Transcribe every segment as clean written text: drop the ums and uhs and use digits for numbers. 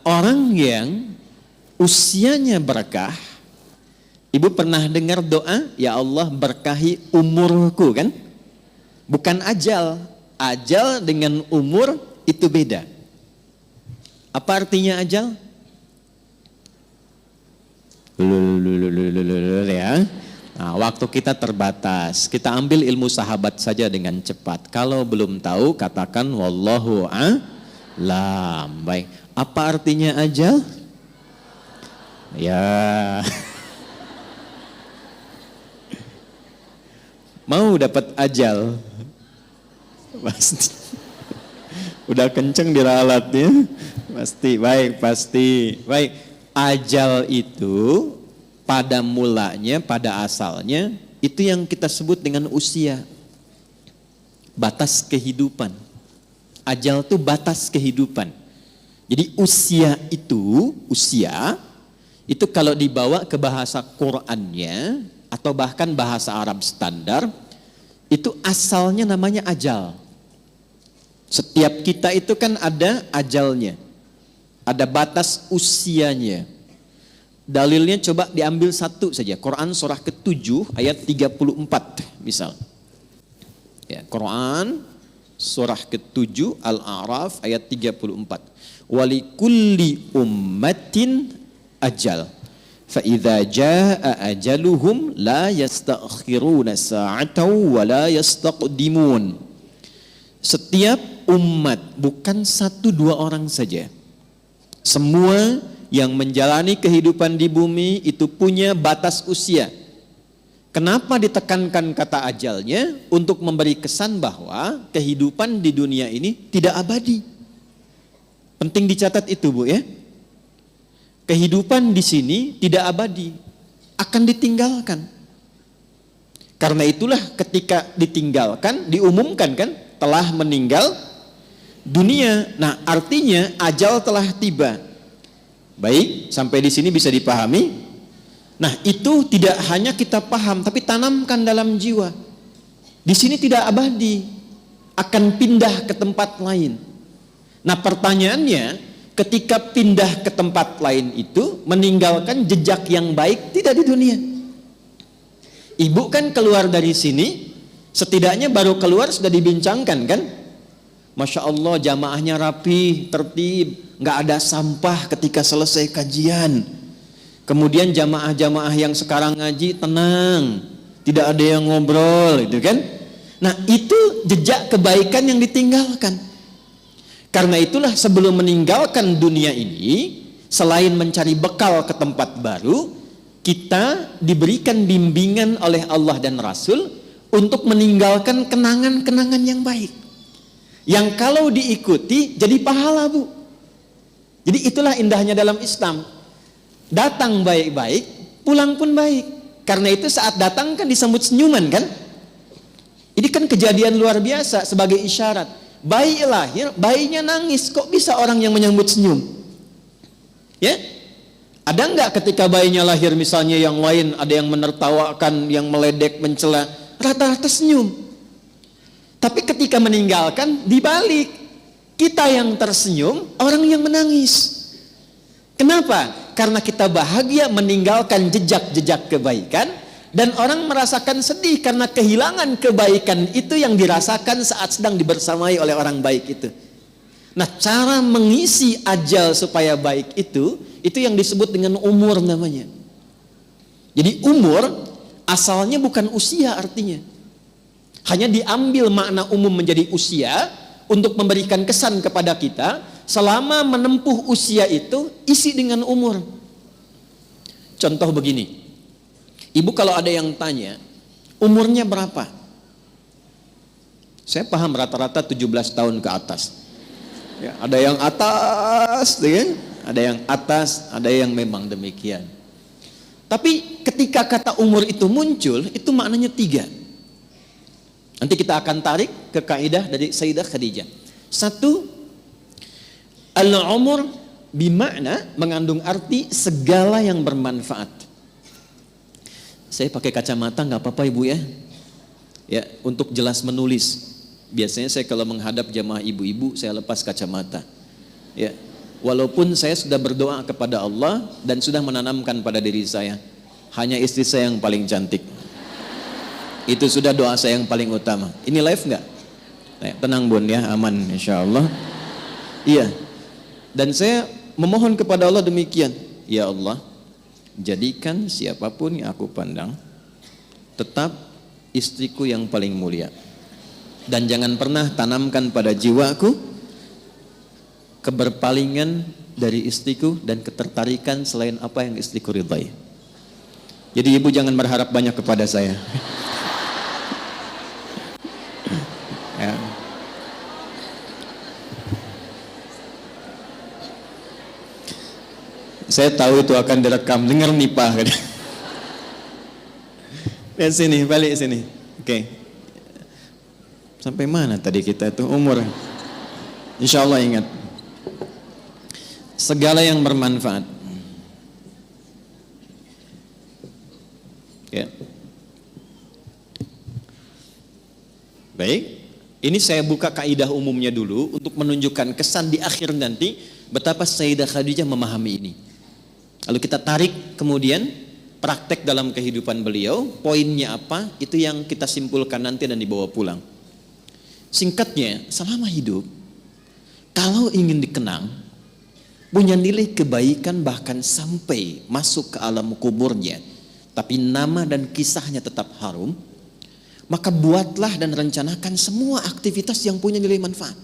Orang yang usianya berkah, ibu pernah dengar doa, ya Allah berkahi umurku kan? Bukan ajal. Ajal dengan umur itu beda. Apa artinya ajal? Ya. Nah, waktu kita terbatas. Kita ambil ilmu sahabat saja dengan cepat. Kalau belum tahu, katakan wallahu a'lam. Baik. Apa artinya ajal? Ya. Mau dapat ajal? Pasti. Udah kenceng diralatnya. Pasti. Baik, pasti. Baik. Ajal itu pada mulanya, pada asalnya, itu yang kita sebut dengan usia. Batas kehidupan. Ajal itu batas kehidupan. Jadi usia itu kalau dibawa ke bahasa Qur'annya atau bahkan bahasa Arab standar, itu asalnya namanya ajal. Setiap kita itu kan ada ajalnya, ada batas usianya. Dalilnya coba diambil satu saja, Quran surah ke-7 ayat 34 misal. Ya, Quran surah ke-7 Al-A'raf ayat 34. Walikulli ummatin ajal. Fa idza jaa ajaluhum la yastakhiruna sa'atan wa la yastaqdimun. Setiap umat, bukan satu dua orang saja. Semua yang menjalani kehidupan di bumi itu punya batas usia. Kenapa ditekankan kata ajalnya? Untuk memberi kesan bahwa kehidupan di dunia ini tidak abadi. Penting dicatat itu, Bu, ya. Kehidupan di sini tidak abadi, akan ditinggalkan. Karena itulah ketika ditinggalkan, diumumkan kan, telah meninggal dunia. Nah, artinya ajal telah tiba. Baik, sampai di sini bisa dipahami. Nah, itu tidak hanya kita paham, tapi tanamkan dalam jiwa. Di sini tidak abadi, akan pindah ke tempat lain. Nah, pertanyaannya, ketika pindah ke tempat lain itu meninggalkan jejak yang baik tidak di dunia. Ibu kan keluar dari sini, setidaknya baru keluar sudah dibincangkan kan? Masya Allah, jamaahnya rapi, tertib, nggak ada sampah ketika selesai kajian. Kemudian jamaah-jamaah yang sekarang ngaji tenang, tidak ada yang ngobrol, itu kan? Nah, itu jejak kebaikan yang ditinggalkan. Karena itulah sebelum meninggalkan dunia ini, selain mencari bekal ke tempat baru, kita diberikan bimbingan oleh Allah dan Rasul untuk meninggalkan kenangan-kenangan yang baik. Yang kalau diikuti jadi pahala, Bu. Jadi itulah indahnya dalam Islam. Datang baik-baik, pulang pun baik. Karena itu saat datang kan disambut senyuman kan? Ini kan kejadian luar biasa sebagai isyarat. Bayi lahir, bayinya nangis, kok bisa orang yang menyambut senyum? Ya? Ada enggak ketika bayinya lahir misalnya yang lain ada yang menertawakan, yang meledek, mencela, rata-rata senyum. Tapi ketika meninggalkan dibalik, kita yang tersenyum, orang yang menangis. Kenapa? Karena kita bahagia meninggalkan jejak-jejak kebaikan, dan orang merasakan sedih karena kehilangan kebaikan itu yang dirasakan saat sedang dibersamai oleh orang baik itu. Nah, cara mengisi ajal supaya baik itu yang disebut dengan umur namanya. Jadi umur asalnya bukan usia artinya. Hanya diambil makna umum menjadi usia untuk memberikan kesan kepada kita, selama menempuh usia itu isi dengan umur. Contoh begini. Ibu kalau ada yang tanya, umurnya berapa? Saya paham rata-rata 17 tahun ke atas. Ya, ada yang atas, ya? Ada yang atas, ada yang memang demikian. Tapi ketika kata umur itu muncul, itu maknanya 3. Nanti kita akan tarik ke kaidah dari Sayyidah Khadijah. 1, al-umur bimakna mengandung arti segala yang bermanfaat. Saya pakai kacamata nggak apa-apa Ibu ya. Ya, untuk jelas menulis. Biasanya saya kalau menghadap jamaah ibu-ibu saya lepas kacamata. Ya. Walaupun saya sudah berdoa kepada Allah dan sudah menanamkan pada diri saya, hanya istri saya yang paling cantik. Itu sudah doa saya yang paling utama. Ini live nggak? Tenang bun ya, aman insya Allah. Iya. Dan saya memohon kepada Allah demikian. Ya Allah, jadikan siapapun yang aku pandang tetap istriku yang paling mulia. Dan jangan pernah tanamkan pada jiwaku keberpalingan dari istriku dan ketertarikan selain apa yang istriku ridhai. Jadi ibu jangan berharap banyak kepada saya. Ya. Saya tahu itu akan direkam, dengar nih Pak. Lihat sini, balik sini. Oke. Sampai mana tadi kita itu umur? Insya Allah ingat. Segala yang bermanfaat. Ya. Baik. Ini saya buka kaidah umumnya dulu untuk menunjukkan kesan di akhir nanti betapa Sayyidah Khadijah memahami ini. Lalu kita tarik kemudian praktek dalam kehidupan beliau, poinnya apa, itu yang kita simpulkan nanti dan dibawa pulang. Singkatnya, selama hidup, kalau ingin dikenang, punya nilai kebaikan bahkan sampai masuk ke alam kuburnya, tapi nama dan kisahnya tetap harum, maka buatlah dan rencanakan semua aktivitas yang punya nilai manfaat.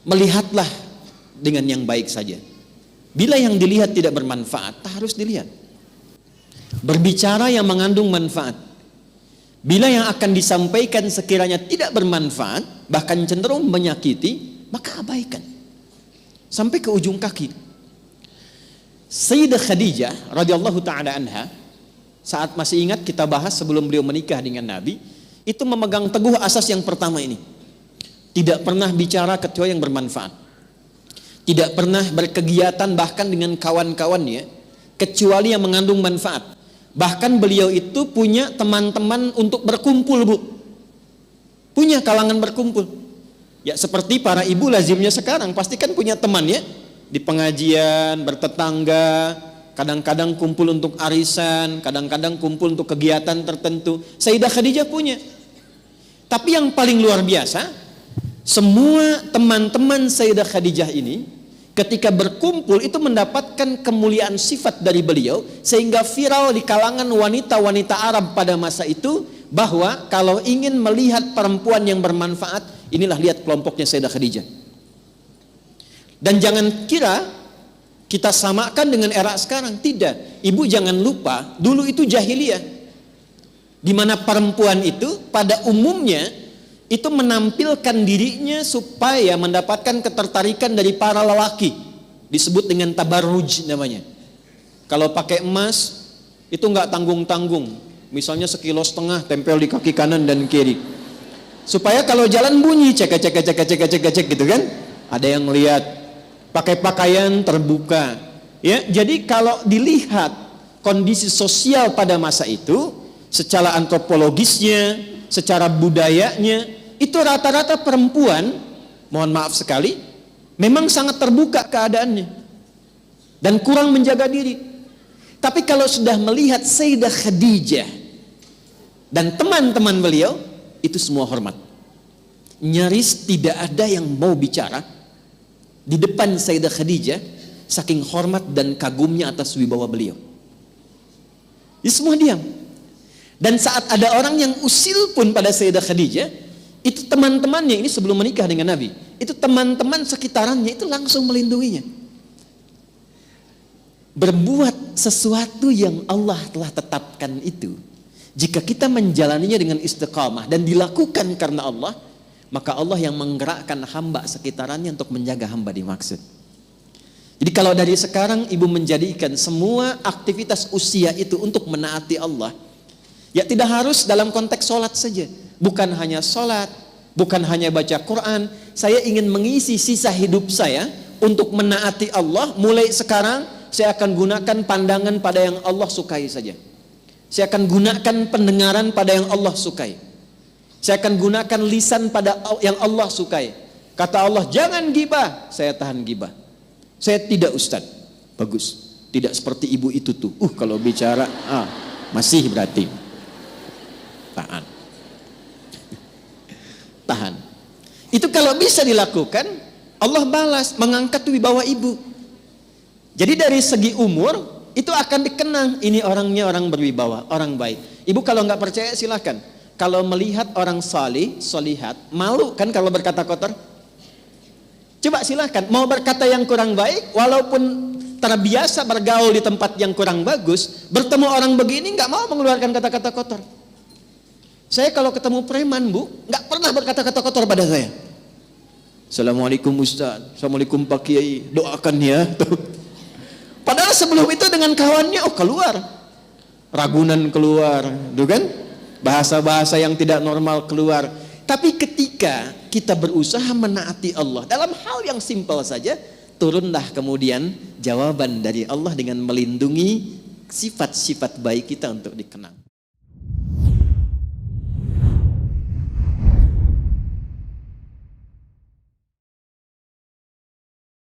Melihatlah dengan yang baik saja. Bila yang dilihat tidak bermanfaat, tak harus dilihat. Berbicara yang mengandung manfaat. Bila yang akan disampaikan sekiranya tidak bermanfaat, bahkan cenderung menyakiti, maka abaikan. Sampai ke ujung kaki. Sayyidah Khadijah radhiyallahu taala anha, saat masih ingat kita bahas sebelum beliau menikah dengan Nabi, itu memegang teguh asas yang pertama ini. Tidak pernah bicara kecuali yang bermanfaat. Tidak pernah berkegiatan bahkan dengan kawan-kawannya kecuali yang mengandung manfaat. Bahkan beliau itu punya teman-teman untuk berkumpul, Bu. Punya kalangan berkumpul. Ya seperti para ibu lazimnya sekarang, pasti kan punya teman ya. Di pengajian, bertetangga, kadang-kadang kumpul untuk arisan, kadang-kadang kumpul untuk kegiatan tertentu. Sayyidah Khadijah punya. Tapi yang paling luar biasa, semua teman-teman Sayyidah Khadijah ini ketika berkumpul itu mendapatkan kemuliaan sifat dari beliau, sehingga viral di kalangan wanita-wanita Arab pada masa itu bahwa kalau ingin melihat perempuan yang bermanfaat, inilah lihat kelompoknya Sayyidah Khadijah. Dan jangan kira kita samakan dengan era sekarang, tidak. Ibu jangan lupa, dulu itu jahiliyah, di mana perempuan itu pada umumnya itu menampilkan dirinya supaya mendapatkan ketertarikan dari para lelaki. Disebut dengan tabarruj namanya. Kalau pakai emas itu nggak tanggung-tanggung. Misalnya 1,5 kilo tempel di kaki kanan dan kiri. Supaya kalau jalan bunyi cek gitu kan. Ada yang lihat. Pakai pakaian terbuka. Ya, jadi kalau dilihat kondisi sosial pada masa itu, secara antropologisnya, secara budayanya, itu rata-rata perempuan, mohon maaf sekali, memang sangat terbuka keadaannya dan kurang menjaga diri. Tapi kalau sudah melihat Sayyidah Khadijah dan teman-teman beliau, itu semua hormat. Nyaris tidak ada yang mau bicara di depan Sayyidah Khadijah, saking hormat dan kagumnya atas wibawa beliau. Ini semua diam. Dan saat ada orang yang usil pun pada Sayyidah Khadijah, itu teman-temannya, ini sebelum menikah dengan Nabi, itu teman-teman sekitarannya itu langsung melindunginya. Berbuat sesuatu yang Allah telah tetapkan itu, jika kita menjalaninya dengan istiqamah dan dilakukan karena Allah, maka Allah yang menggerakkan hamba sekitarannya untuk menjaga hamba dimaksud. Jadi kalau dari sekarang ibu menjadikan semua aktivitas usia itu untuk menaati Allah, ya tidak harus dalam konteks sholat saja. Bukan hanya sholat, bukan hanya baca Quran. Saya ingin mengisi sisa hidup saya untuk menaati Allah. Mulai sekarang saya akan gunakan pandangan pada yang Allah sukai saja. Saya akan gunakan pendengaran pada yang Allah sukai. Saya akan gunakan lisan pada yang Allah sukai. Kata Allah, jangan gibah. Saya tahan gibah. Saya tidak Ustaz. Bagus. Tidak seperti ibu itu tuh. Kalau bicara, masih berarti. Tahan. Tahan. Itu kalau bisa dilakukan, Allah balas, mengangkat wibawa ibu. Jadi dari segi umur, itu akan dikenang. Ini orangnya orang berwibawa, orang baik. Ibu kalau nggak percaya silakan. Kalau melihat orang salih, solihat, malu kan kalau berkata kotor? Coba silakan. Mau berkata yang kurang baik, walaupun terbiasa bergaul di tempat yang kurang bagus, bertemu orang begini nggak mau mengeluarkan kata-kata kotor. Saya kalau ketemu preman, Bu, nggak pernah berkata-kata kotor pada saya. Assalamualaikum Ustaz, Assalamualaikum Pak Kiai, doakan ya. Padahal sebelum itu dengan kawannya, keluar. Ragunan keluar, tuh kan? Bahasa-bahasa yang tidak normal keluar. Tapi ketika kita berusaha menaati Allah dalam hal yang simpel saja, turunlah kemudian jawaban dari Allah dengan melindungi sifat-sifat baik kita untuk dikenang.